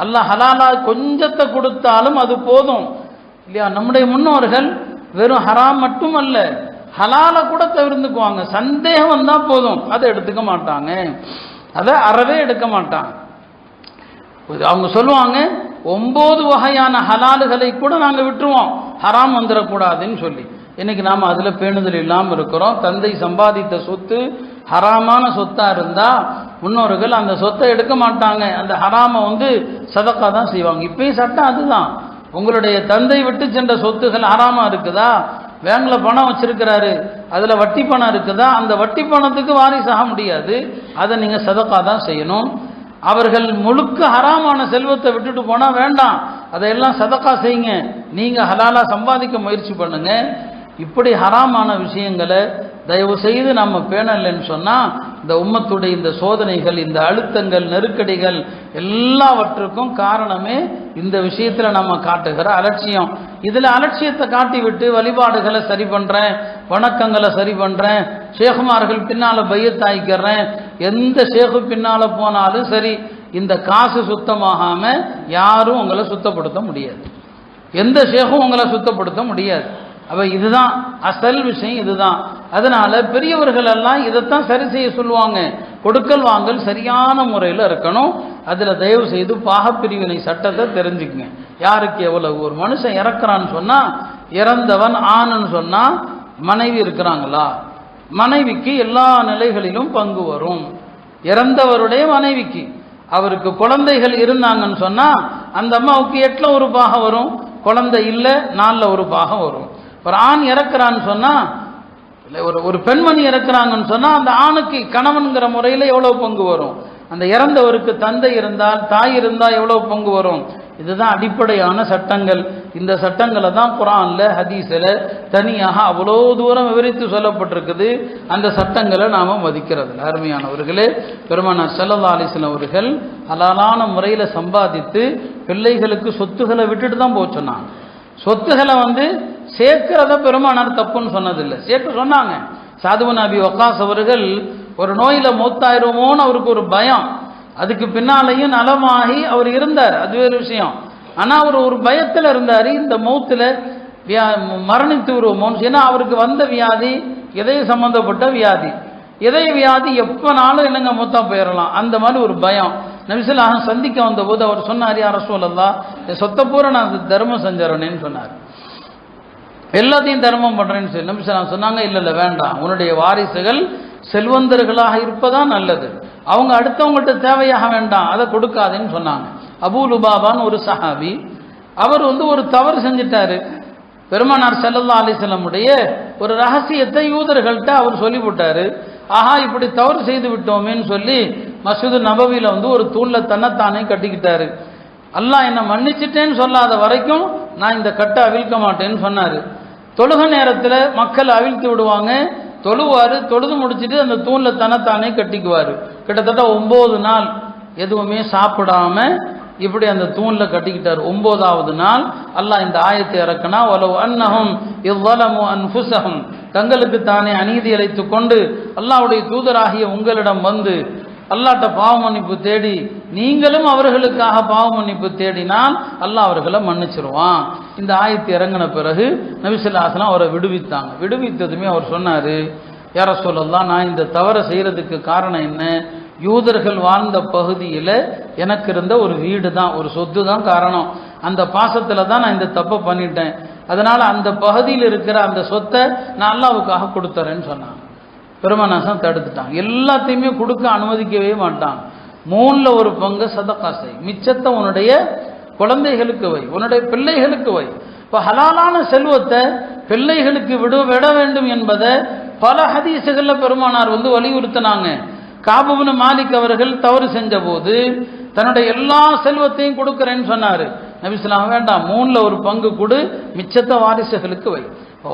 அல்லாஹ் ஹலாலா கொஞ்சத்தை கொடுத்தாலும் அது போதும் இல்லையா? நம்முடைய முன்னோர்கள் வெறும் ஹராம் மட்டும் அல்ல, ஹலால கூட தவிர்த்துக்குவாங்க. சந்தேகம் வந்தா போதும், அதை எடுத்துக்க மாட்டாங்க, அதை அறவே எடுக்க மாட்டாங்க. அவங்க சொல்லுவாங்க 9 வகையான ஹலாலுகளை கூட நாங்கள் விட்டுருவோம், ஹராம் வந்துடக்கூடாதுன்னு சொல்லி. இன்னைக்கு நாம் அதில் பேணுதல் இல்லாமல் இருக்கிறோம். தந்தை சம்பாதித்த சொத்து ஹராமான சொத்தா இருந்தா முன்னோர்கள் அந்த சொத்தை எடுக்க மாட்டாங்க, அந்த ஹராமை சதக்கா தான் செய்வாங்க. இப்பயும் சட்டம் அதுதான். உங்களுடைய தந்தை விட்டு சென்ற சொத்துகள் ஹராமா இருக்குதா, பேங்க்ல பணம் வச்சிருக்கிறாரு, அதுல வட்டி பணம் இருக்குதா, அந்த வட்டி பணத்துக்கு வாரிசாக முடியாது, அதை நீங்க சதக்கா தான் செய்யணும். அவர்கள் முழுக்க ஹராமான செல்வத்தை விட்டுட்டு போனா வேண்டாம், அதையெல்லாம் சதக்கா செய்யுங்க, நீங்க ஹலாலா சம்பாதிக்க முயற்சி பண்ணுங்க. இப்படி ஹராமான விஷயங்களை தயவு செய்து நம்ம பேணலன்னு சொன்னா இந்த உம்மத்துடைய இந்த சோதனைகள், இந்த அழுத்தங்கள், நெருக்கடிகள் எல்லாவற்றுக்கும் காரணமே இந்த விஷயத்துல நம்ம காட்டுகிற அலட்சியம். இதுல அலட்சியத்தை காட்டி விட்டு வழிபாடுகளை சரி பண்றேன், வணக்கங்களை சரி பண்றேன், ஷேகுமார்கள் பின்னால பையத்தாய்க்கிறேன், எந்த ஷேகு பின்னால போனாலும் சரி, இந்த காசு சுத்தமாகாம யாரும் உங்களை சுத்தப்படுத்த முடியாது, எந்த ஷேகும் உங்களை சுத்தப்படுத்த முடியாது. அப்ப இதுதான் அசல் விஷயம், இதுதான். அதனால பெரியவர்கள் எல்லாம் இதைத்தான் சரி செய்ய சொல்லுவாங்க. கொடுக்கல் வாங்கல் சரியான முறையில் இருக்கணும். அதுல தயவு செய்து பாகப்பிரிவினை சட்டத்தை தெரிஞ்சுக்குங்க. யாருக்கு எவ்வளவு, ஒரு மனுஷன் இறக்குறான்னு சொன்னா, இறந்தவன் ஆணுன்னு சொன்னா மனைவி இருக்கிறாங்களா, மனைவிக்கு எல்லா நிலைகளிலும் பங்கு வரும். இறந்தவருடைய மனைவிக்கு, அவருக்கு குழந்தைகள் இருந்தாங்கன்னு சொன்னா அந்த அம்மாவுக்கு 8ல் ஒரு பாகம் வரும், குழந்தை இல்லை 4ல் ஒரு பாகம் வரும். ஒரு ஆண் இறக்குறான்னு சொன்னா, ஒரு பெண்மணி இறக்குறாங்கன்னு சொன்னா அந்த ஆணுக்கு கணவன்கிற முறையில் எவ்வளவு பங்கு வரும், அந்த இறந்தவருக்கு தந்தை இருந்தால் தாய் இருந்தால் எவ்வளவு பங்கு வரும். இதுதான் அடிப்படையான சட்டங்கள். இந்த சட்டங்களை தான் குர்ஆன்ல ஹதீஸ்ல தனியாக அவ்வளோ தூரம் விவரித்து சொல்லப்பட்டிருக்குது. அந்த சட்டங்களை நாம மதிக்கிறது. அருமையானவர்களே, பெருமானார் ஸல்லல்லாஹு அலைஹி வஸல்லம் அவர்கள் ஹலாலான முறையில் சம்பாதித்து பிள்ளைகளுக்கு சொத்துக்களை விட்டுட்டு தான் போக சொன்னாங்க. சொத்துக்களை சேர்க்கிறத பெருமானார் தப்புன்னு சொன்னதில்லை, சேர்க்க சொன்னாங்க. சாது பின் அபி வக்காஸ் அவர்கள் ஒரு நோயில மௌத்தாயிருமோன்னு அவருக்கு ஒரு பயம், அதுக்கு பின்னாலையும் நலமாகி அவர் இருந்தார், அது வேறு விஷயம். ஆனா அவர் ஒரு பயத்தில் இருந்தார், இந்த மௌத்துல மரணித்து வருவோமோன்னு. ஏன்னா அவருக்கு வந்த வியாதி இதய சம்பந்தப்பட்ட வியாதி, இதய வியாதி எப்பனாலும் என்னங்க மொத்தா போயிடலாம், அந்த மாதிரி ஒரு பயம். நபி ஸல்லல்லாஹு அலைஹி வஸல்லம் சந்திக்க வந்த போது அவர் சொன்னார், யா ரசூலல்லாஹ், என் சொத்தை பூரா நான் தர்மம் செஞ்சறேன்னு சொன்னார், எல்லாத்தையும் தர்மம் பண்றேன்னு சொல்லி. நபி ஸல்லல்லாஹு அலைஹி வஸல்லம் சொன்னாங்க, இல்ல வேண்டாம், உன்னுடைய வாரிசுகள் செல்வந்தர்களாக இருப்பதான் நல்லது, அவங்க அடுத்தவங்கள்ட்ட தேவையாக வேண்டாம், அதை கொடுக்காதுன்னு சொன்னாங்க. அபூ லுபாபான்னு ஒரு சஹாபி, அவர் ஒரு தவறு செஞ்சிட்டாரு. பெருமானார் ஸல்லல்லாஹு அலைஹி வஸல்லம் உடைய ஒரு ரகசியத்தை யூதர்கள்ட்ட அவர் சொல்லிவிட்டாரு. ஆஹா, இப்படி தவறு செய்து விட்டோமேன்னு சொல்லி மஸ்ஜிது நபவியில ஒரு தூண்ல தன்னைத்தானே கட்டிக்கிட்டாரு. அல்லாஹ் என்ன மன்னிச்சிட்டேன்னு சொல்லாத வரைக்கும் நான் இந்த கட்டை அவிழ்க்க மாட்டேன்னு சொன்னாரு. தொழுக நேரத்தில் மக்கள் அவிழ்த்து விடுவாங்க, தொழுவாரு, தொழுது முடிச்சுட்டு அந்த தூண்ல தன்னைத்தானே கட்டிக்குவாரு. கிட்டத்தட்ட 9 நாள் எதுவுமே சாப்பிடாம இப்படி அந்த தூண்ல கட்டிக்கிட்டார். 9வது நாள் அல்லாஹ் இந்த ஆயத்தை இறக்குனா, வலவ் அன்னஹும் இவ்வலமு அன்ஃபுஸஹும், தங்களுக்கு தானே அநீதி இழைத்துக் கொண்டு அல்லாஹ்வுடைய தூதராகிய உங்களிடம் அல்லாஹ்ட்ட பாவ மன்னிப்பு தேடி நீங்களும் அவர்களுக்காக பாவ மன்னிப்பு தேடினால் அல்லாஹ் அவர்களை மன்னிச்சிருவான். இந்த ஆயத்து இறங்கின பிறகு நபி ஸல்லல்லாஹு அலைஹி வஸல்லம் அவரை விடுவித்தாங்க. விடுவித்ததுமே அவர் சொன்னாரு, யா ரசூலல்லாஹ், நான் இந்த தவறை செய்யறதுக்கு காரணம் என்ன, யூதர்கள் வாழ்ந்த பகுதியில் எனக்கு இருந்த ஒரு வீடு தான், ஒரு சொத்து தான் காரணம், அந்த பாசத்தில் தான் நான் இந்த தப்பை பண்ணிட்டேன், அதனால அந்த பகுதியில் இருக்கிற அந்த சொத்தை நான் அல்லாஹ்வுக்காக கொடுத்துறேன்னு சொன்னாங்க. பெருமானார் தடுத்துட்டாங்க, எல்லாத்தையுமே கொடுக்க அனுமதிக்கவே மாட்டாங்க. 3ல் ஒரு பங்கு சதக்கா செய், மிச்சத்தை உன்னுடைய குழந்தைகளுக்கு வை, உன்னுடைய பிள்ளைகளுக்கு வை. இப்போ ஹலாலான செல்வத்தை பிள்ளைகளுக்கு விட வேண்டும் என்பதை பல ஹதீஸுகளில் பெருமானார் வலியுறுத்தினாங்க. காப் இப்னு மாலிக் அவர்கள் தவறு செஞ்ச போது தன்னுடைய எல்லா செல்வத்தையும் கொடுக்கிறேன்னு சொன்னாரு. நபி ஸல்லல்லாஹு அலைஹி வஸல்லம் வேண்டாம், 3ல் ஒரு பங்கு கொடு, மிச்சத்தை வாரிசுகளுக்கு வை.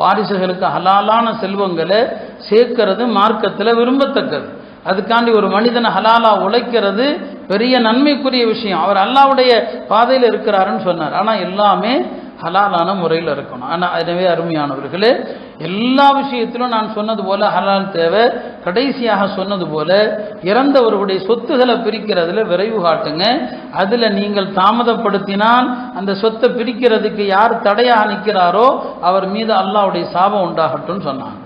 வாரிசுகளுக்கு ஹலாலான செல்வங்களை சேர்க்கிறது மார்க்கத்தில் விரும்பத்தக்கது. அதுக்காண்டி ஒரு மனிதனை ஹலாலா உழைக்கிறது பெரிய நன்மைக்குரிய விஷயம். அவர் அல்லாஹ்வுடைய பாதையில் இருக்கிறாருன்னு சொன்னார். ஆனால் எல்லாமே ஹலாலான முறையில் இருக்கணும். ஆனால் எனவே அருமையானவர்களே, எல்லா விஷயத்திலும் நான் சொன்னது போல ஹலால் தேவை. கடைசியாக சொன்னது போல இறந்தவர்களுடைய சொத்துக்களை பிரிக்கிறதுல விரைவு காட்டுங்க. அதில் நீங்கள் தாமதப்படுத்தினால் அந்த சொத்தை பிரிக்கிறதுக்கு யார் தடையாக நிற்கிறாரோ அவர் மீது அல்லாஹ்வுடைய சாபம் உண்டாகட்டும்னு சொன்னாங்க.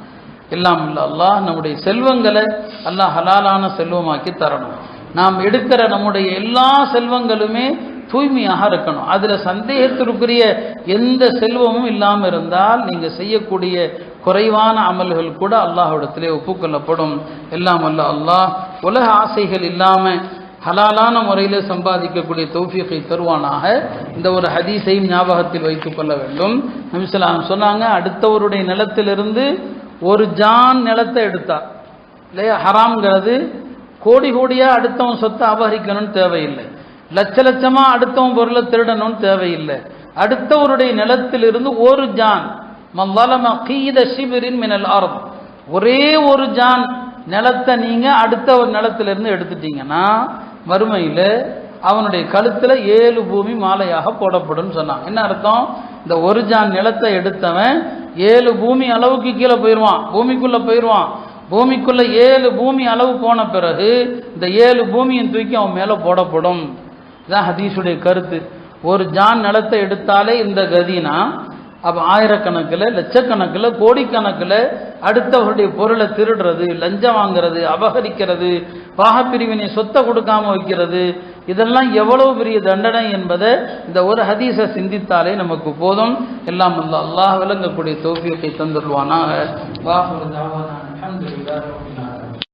எல்லாம் இல்லை அல்லாஹ் நம்முடைய செல்வங்களை அல்லாஹ் ஹலாலான செல்வமாக்கி தரணும். நாம் எடுக்கிற நம்முடைய எல்லா செல்வங்களுமே தூய்மையாக இருக்கணும். அதில் சந்தேகத்திற்குரிய எந்த செல்வமும் இல்லாமல் இருந்தால் நீங்கள் செய்யக்கூடிய குறைவான அமல்கள் கூட அல்லாஹ்விடத்திலே ஒப்புக்கொள்ளப்படும். எல்லாம் அல்ல அல்லாஹ் உலக ஆசைகள் இல்லாமல் ஹலாலான முறையில் சம்பாதிக்கக்கூடிய தௌஃபீகை தருவானாக. இந்த ஒரு ஹதீஸையும் ஞாபகத்தில் வைத்துக் கொள்ள வேண்டும். நபி ஸல்லல்லாஹு அலைஹி வஸல்லம் சொன்னாங்க, அடுத்தவருடைய நிலத்திலிருந்து ஒரு ஜான் நிலத்தை எடுத்தார் இல்லையா, ஹராம்ங்கிறது கோடி கோடியாக அடுத்தவன் சொத்தை அபகரிக்கணும்னு தேவையில்லை, லட்ச லட்சமாக அடுத்தவன் பொருளை திருடணும்னு தேவையில்லை. அடுத்தவருடைய நிலத்திலிருந்து ஒரு ஜான் மல்லம கீத ஷிபிரின் மினல் அர்த், ஒரே ஒரு ஜான் நிலத்தை நீங்கள் அடுத்த ஒரு நிலத்திலிருந்து எடுத்துட்டீங்கன்னா மறுமையில் அவனுடைய கழுத்தில் 7 பூமி மாலையாக போடப்படும் சொன்னாங்க. என்ன அர்த்தம்? இந்த ஒரு ஜான் நிலத்தை எடுத்தவன் 7 பூமி அளவுக்கு கீழே போயிடுவான், பூமிக்குள்ளே போயிடுவான். பூமிக்குள்ளே 7 பூமி அளவு போன பிறகு இந்த 7 பூமியின் தூக்கி அவன் மேலே போடப்படும். இதுதான் ஹதீஸுடைய கருத்து. ஒரு ஜான் நிலத்தை எடுத்தாலே இந்த கதினா, அப்போ ஆயிரக்கணக்கில் லட்சக்கணக்கில் கோடிக்கணக்கில் அடுத்தவர்களுடைய பொருளை திருடுறது, லஞ்சம் வாங்கிறது, அபகரிக்கிறது, பாகப்பிரிவினை சொத்தை கொடுக்காம வைக்கிறது, இதெல்லாம் எவ்வளவு பெரிய தண்டனை என்பதை இந்த ஒரு ஹதீஸை சிந்தித்தாலே நமக்கு போதும். எல்லாம் அல்லாஹ் விளங்கக்கூடிய தௌஃபீகை தந்துள்வானாக.